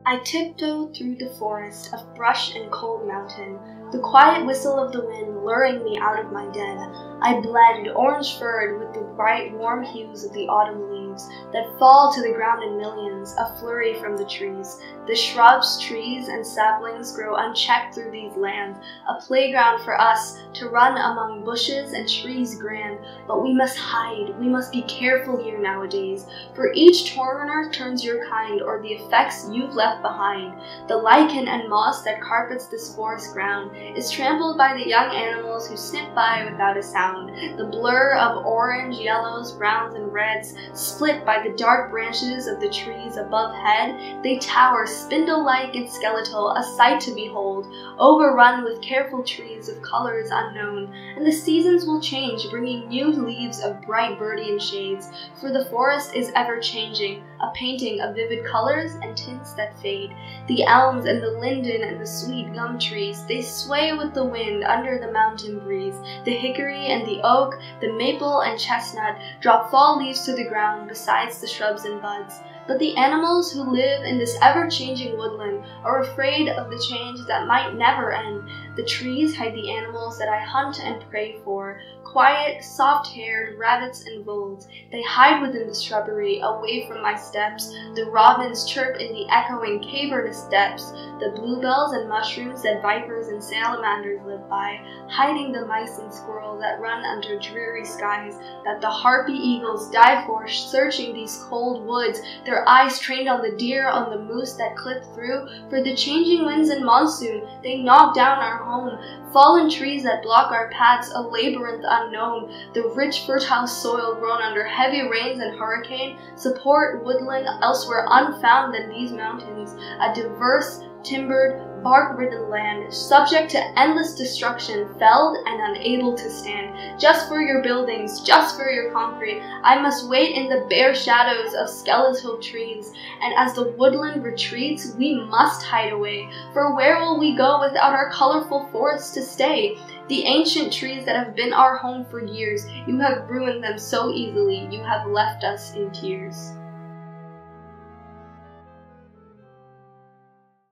I tiptoe through the forest of brush and cold mountain, the quiet whistle of the wind luring me out of my den. I blend, orange-furred, with the bright, warm hues of the autumn leaves that fall to the ground in millions, a flurry from the trees. The shrubs, trees, and saplings grow unchecked through these lands, a playground for us to run among bushes and trees grand. But we must hide, we must be careful here nowadays, for each turner turns your kind, or the effects you've left behind. The lichen and moss that carpets this forest ground is trampled by the young animals who snip by without a sound. The blur of orange, yellows, browns, and reds, split by the dark branches of the trees above head, they tower spindle-like and skeletal, a sight to behold, overrun with careful trees of colors unknown. And the seasons will change, bringing new leaves of bright Burdian shades, for the forest is ever-changing, a painting of vivid colors and tints that fade. The elms and the linden and the sweet gum trees, they sway with the wind under the mountain breeze. The hickory and the oak, the maple and chestnut drop fall leaves to the ground besides the shrubs and buds. But the animals who live in this ever-changing woodland are afraid of the change that might never end. The trees hide the animals that I hunt and pray for, quiet, soft-haired rabbits and voles. They hide within the shrubbery, away from my steps. The robins chirp in the echoing cavernous depths, the bluebells and mushrooms that vipers and salamanders live by, hiding the mice and squirrels that run under dreary skies, that the harpy eagles dive for, searching these cold woods, their eyes trained on the deer, on the moose that clip through. For the changing winds and monsoon, they knock down our home, fallen trees that block our paths, a labyrinth unknown. The rich, fertile soil grown under heavy rains and hurricane support woodland elsewhere unfound than these mountains, a diverse, timbered, bark-ridden land, subject to endless destruction, felled and unable to stand. Just for your buildings, just for your concrete, I must wait in the bare shadows of skeletal trees. And as the woodland retreats, we must hide away. For where will we go without our colorful forests to stay? The ancient trees that have been our home for years, you have ruined them so easily, you have left us in tears.